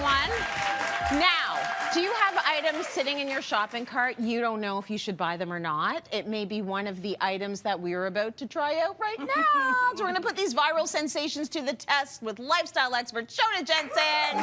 one. Now, do you have items sitting in your shopping cart you don't know if you should buy them or not? It may be one of the items that we're about to try out right now. So we're going to put these viral sensations to the test with lifestyle expert Shoana Jensen.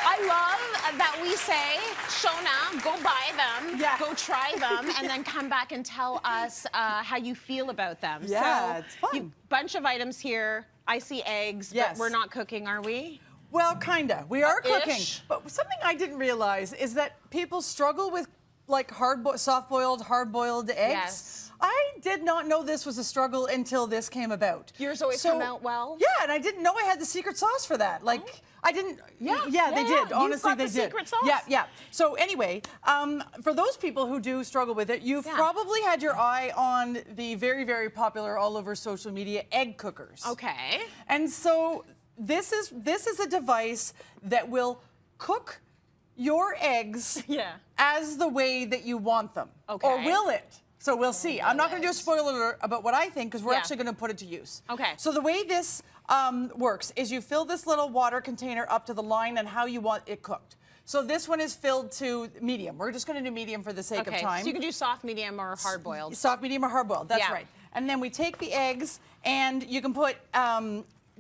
I love that we say, Shoana, go buy them, go try them, and then come back and tell us how you feel about them. Yeah, so, it's fun. Bunch of items here. I see eggs, but we're not cooking, are we? Well, kinda. We are cooking. Ish. But something I didn't realize is that people struggle with like soft-boiled, hard-boiled eggs. Yes. I did not know this was a struggle until this came about. Yours always come out well? Yeah, and I didn't know I had the secret sauce for that. Like, I didn't. Yeah, they did. Honestly, You've got they the did. secret sauce. Yeah. So anyway, for those people who do struggle with it, you've probably had your eye on the very, very popular all over social media egg cookers. Okay. And so this is a device that will cook your eggs as the way that you want them. Okay. Or will it? So we'll see. I'm not going to do a spoiler alert about what I think because we're actually going to put it to use. Okay. So the way this works is you fill this little water container up to the line and how you want it cooked. So this one is filled to medium. We're just going to do medium for the sake of time. So you can do soft, medium, or hard-boiled. Soft, medium, or hard-boiled. That's right. And then we take the eggs and you can put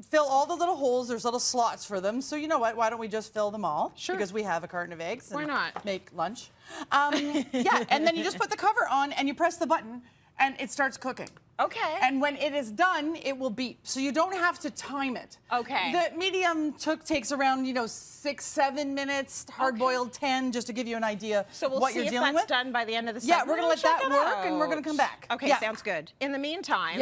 fill all the little holes. There's little slots for them. So you know what? Why don't we just fill them all? Sure. Because we have a carton of eggs. Why not? Make lunch. And then you just put the cover on and you press the button and it starts cooking. Okay. And when it is done, it will beep. So you don't have to time it. Okay. The medium takes around, 6-7 minutes, hard-boiled 10, just to give you an idea what you're dealing with. So we'll see if that's done by the end of the segment. Yeah, we're going to let that work and we're going to come back. Okay, sounds good. In the meantime,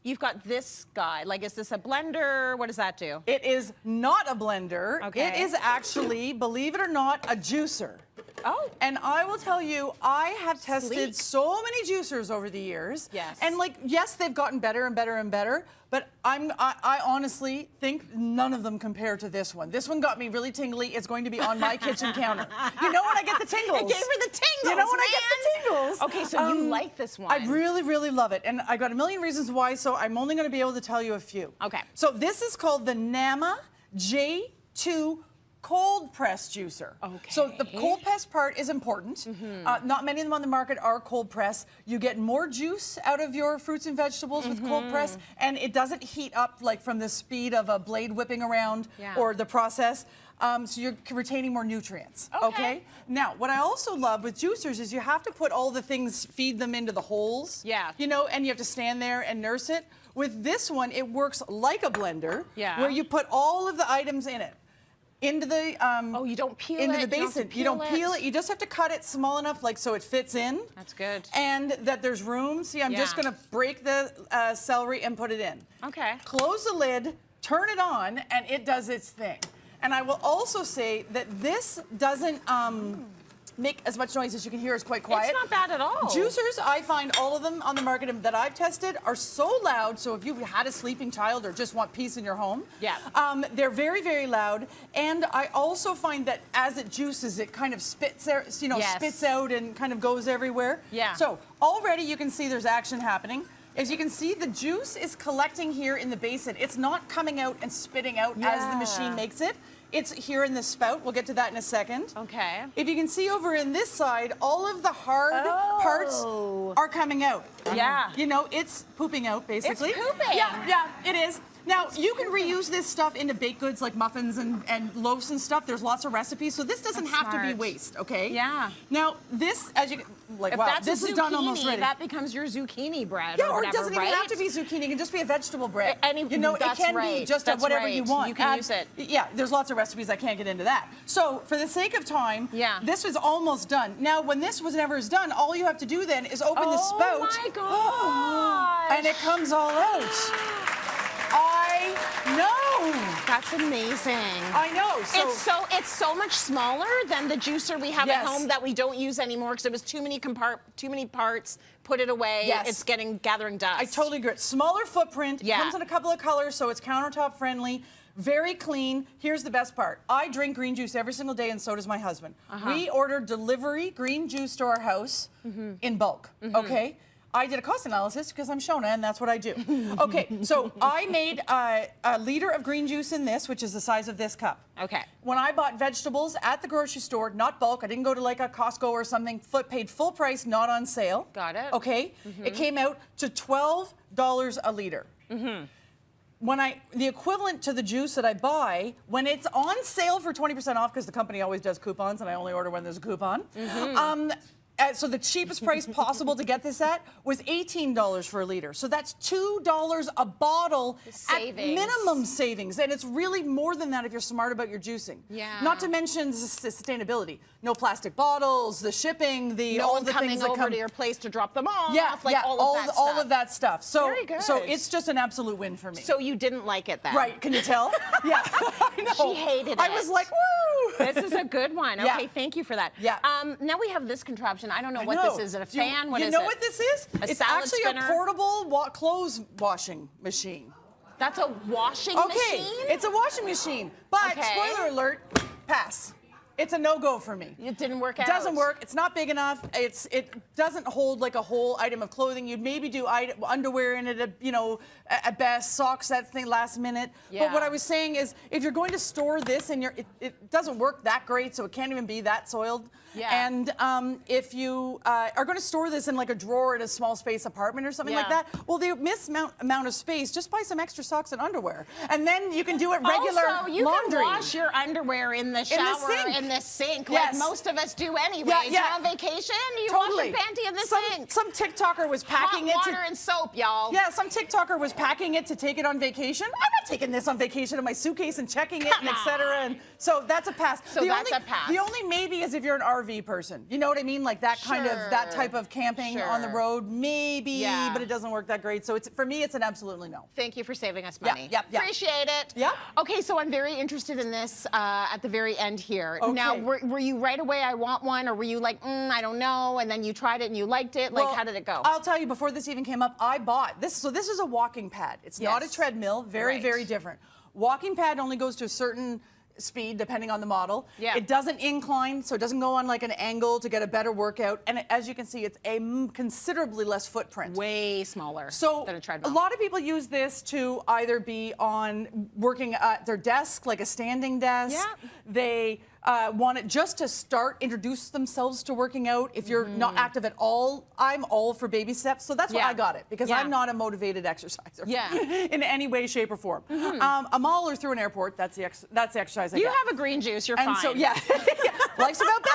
you've got this guy. Like, is this a blender? What does that do? It is not a blender. Okay. It is actually, believe it or not, a juicer. Oh. And I will tell you, I have tested so many juicers over the years. Yes. And yes, they've gotten better and better and better, but I honestly think none of them compare to this one. This one got me really tingly. It's going to be on my kitchen counter. You know when I get the tingles. It gave her the tingles, You know when I get the tingles. Okay, so you like this one. I really, really love it. And I got a million reasons why, so I'm only going to be able to tell you a few. Okay. So this is called the Nama J2 cold press juicer. Okay. So the cold press part is important. Not many of them on the market are cold press. You get more juice out of your fruits and vegetables with cold press, and it doesn't heat up like from the speed of a blade whipping around or the process. So you're retaining more nutrients. Okay. Now, what I also love with juicers is you have to put all the things, feed them into the holes. Yeah. And you have to stand there and nurse it. With this one, it works like a blender, where you put all of the items in it. Into the you don't peel into it. the basin. You don't peel it. You just have to cut it small enough, so it fits in. That's good. And that there's room. See, I'm just gonna break the celery and put it in. Okay. Close the lid, turn it on, and it does its thing. And I will also say that this doesn't make as much noise as you can hear. It's quite quiet. It's not bad at all. Juicers, I find all of them on the market that I've tested are so loud. So if you had a sleeping child or just want peace in your home, they're very, very loud. And I also find that as it juices, it kind of spits out and kind of goes everywhere. Yeah. So already you can see there's action happening. As you can see, the juice is collecting here in the basin. It's not coming out and spitting out as the machine makes it. It's here in the spout. We'll get to that in a second. Okay. If you can see over in this side, all of the hard parts are coming out. Yeah. It's pooping out, basically. It's pooping. Yeah, it is. Now, you can reuse this stuff into baked goods like muffins and loaves and stuff. There's lots of recipes, so this doesn't have to be waste, okay? Yeah. Now, this, as you if that's this a zucchini, is done almost ready. That becomes your zucchini bread. Yeah, or whatever, it doesn't even have to be zucchini. It can just be a vegetable bread. It can be just whatever you want. You can use it. Yeah, there's lots of recipes. I can't get into that. So, for the sake of time, this was almost done. Now, when this was never done, all you have to do then is open the spout. Oh my gosh! And it comes all out. I know. That's amazing. I know. So it's so much smaller than the juicer we have at home that we don't use anymore because it was too many parts. Put it away. Yes. It's gathering dust. I totally agree. Smaller footprint. Yeah. Comes in a couple of colors, so it's countertop friendly. Very clean. Here's the best part. I drink green juice every single day, and so does my husband. We order delivery green juice to our house in bulk. Okay. I did a cost analysis because I'm Shoana and that's what I do. Okay, so I made a liter of green juice in this, which is the size of this cup. Okay. When I bought vegetables at the grocery store, not bulk, I didn't go to like a Costco or something, paid full price, not on sale. Got it. Okay, it came out to $12 a liter. When the equivalent to the juice that I buy, when it's on sale for 20% off, because the company always does coupons and I only order when there's a coupon. So the cheapest price possible to get this at was $18 for a liter. So that's $2 a bottle at minimum savings. And it's really more than that if you're smart about your juicing. Yeah. Not to mention sustainability. No plastic bottles, the shipping, all the things that come over to your place to drop them off. Yeah, like all of that stuff. So, very good. So it's just an absolute win for me. So you didn't like it then? Right, can you tell? Yeah, I know. She hated it. I was like, woo! This is a good one. Yeah. Okay, thank you for that. Yeah. Now we have this contraption. I don't know what this is. Is it a fan? What is it? You know what this is? It's salad actually spinner? a portable clothes washing machine. That's a washing machine? Okay, it's a washing machine. But, spoiler alert, pass. It's a no-go for me. It didn't work out. It doesn't work. It's not big enough. It doesn't hold like a whole item of clothing. You'd maybe do underwear in it, at best, socks, that thing last minute. Yeah. But what I was saying is, if you're going to store this in it doesn't work that great, so it can't even be that soiled. Yeah. And if you are going to store this in like a drawer in a small space apartment or something like that, well, the amount of space, just buy some extra socks and underwear, and then you can do it regular also, you laundry. can wash your underwear in the shower, in the sink, yes. like most of us do anyway. Yeah, yeah. You're on vacation, you Totally. wash your panty in the sink. Some TikToker was packing Hot water and soap, y'all. Yeah, some TikToker was packing it to take it on vacation. I'm not taking this on vacation in my suitcase and checking it and etc. And so that's a pass. So that's a pass. The only maybe is if you're an RV person. You know what I mean? Like that kind of that type of camping on the road, maybe, but it doesn't work that great. So for me, it's an absolutely no. Thank you for saving us money. Yeah. Appreciate it. Yeah. Okay, so I'm very interested in this at the very end here. Okay. Now, were you right away, I want one, or were you like, I don't know, and then you tried it and you liked it? Like, how did it go? I'll tell you, before this even came up, I bought this. So this is a walking pad. It's not a treadmill. Very, very different. Walking pad only goes to a certain speed depending on the model. Yeah. It doesn't incline, so it doesn't go on like an angle to get a better workout. And as you can see, it's a considerably less footprint. Way smaller than a treadmill. A lot of people use this to either be on working at their desk, like a standing desk. Yeah. They want it just to introduce themselves to working out. If you're not active at all, I'm all for baby steps. So that's why I got it, because I'm not a motivated exerciser in any way, shape, or form. A mall or through an airport, that's the exercise I get. You have a green juice, you're fine. So, life's about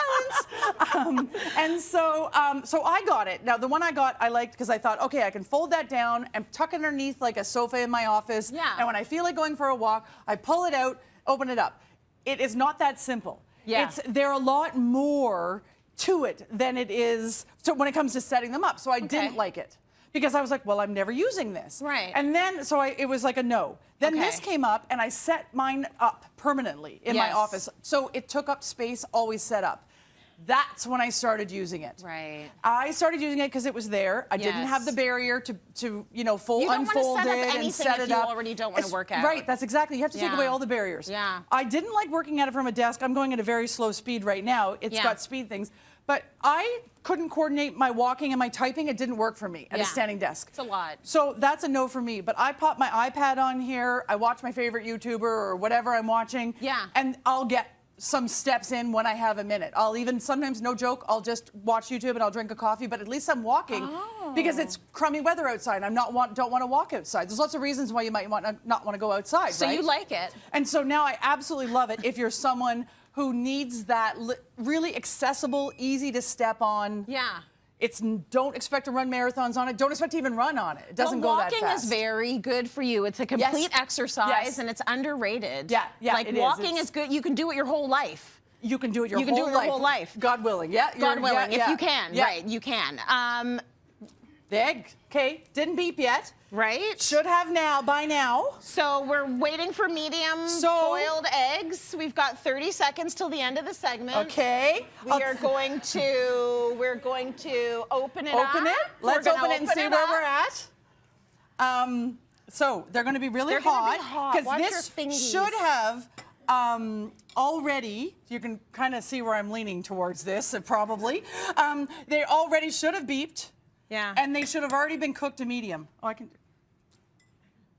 balance. So I got it. Now, the one I got, I liked because I thought, okay, I can fold that down and tuck it underneath like a sofa in my office. Yeah. And when I feel like going for a walk, I pull it out, open it up. It is not that simple. Yeah. There are a lot more to it than it is when it comes to setting them up. So I didn't like it because I was like, well, I'm never using this. Right. And then, it was like a no. Then this came up and I set mine up permanently in my office. So it took up space, always set up. That's when I started using it. Right. I started using it because it was there. I didn't have the barrier to unfold it and set it up. You don't want to set up anything if you already don't want to work out. Right, that's exactly. You have to take away all the barriers. Yeah. I didn't like working at it from a desk. I'm going at a very slow speed right now. It's got speed things. But I couldn't coordinate my walking and my typing. It didn't work for me at a standing desk. It's a lot. So that's a no for me. But I pop my iPad on here. I watch my favorite YouTuber or whatever I'm watching. Yeah. And I'll get some steps in when I have a minute. I'll even sometimes, no joke, I'll just watch YouTube and I'll drink a coffee, but at least I'm walking because it's crummy weather outside. I'm don't want to walk outside. There's lots of reasons why you might not want to go outside, so you like it. And so now I absolutely love it if you're someone who needs that really accessible, easy to step on. Yeah. Don't expect to run marathons on it. Don't expect to even run on it. It doesn't go that fast. Walking is very good for you. It's a complete exercise and it's underrated. Yeah, yeah. Like walking is good. You can do it your whole life. You can do it your whole life. God willing. Yeah. God willing. If you can. Yeah. Right. You can. The egg, didn't beep yet. Right. Should have by now. So we're waiting for medium boiled eggs. We've got 30 seconds till the end of the segment. Okay. We're going to open it up. Let's open it and see where we're at. So they're going to be really hot because this should have already, you can kind of see where I'm leaning towards this, probably. They already should have beeped. Yeah. And they should have already been cooked to medium. Oh, I can.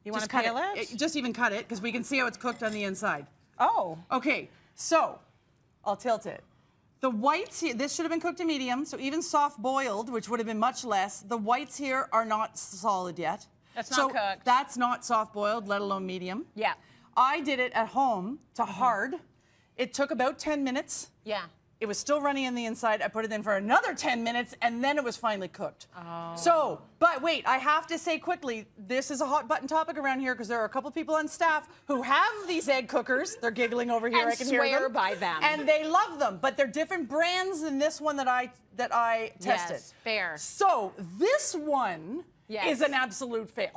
You want to cut peel it? Just even cut it, because we can see how it's cooked on the inside. Oh. Okay, so I'll tilt it. The whites here, this should have been cooked to medium, so even soft boiled, which would have been much less, the whites here are not solid yet. That's not cooked. That's not soft boiled, let alone medium. Yeah. I did it at home to hard. It took about 10 minutes. Yeah. It was still runny on the inside. I put it in for another 10 minutes, and then it was finally cooked. Oh. So, but wait, I have to say quickly, this is a hot button topic around here because there are a couple people on staff who have these egg cookers. They're giggling over here. And I can hear them. swear by them. And they love them, but they're different brands than this one that I tested. Yes, fair. So this one is an absolute fail.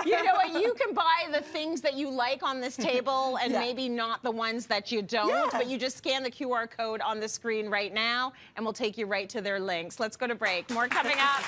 You know what? You can buy the things that you like on this table and maybe not the ones that you don't, but you just scan the QR code on the screen right now and we'll take you right to their links. Let's go to break. More coming up.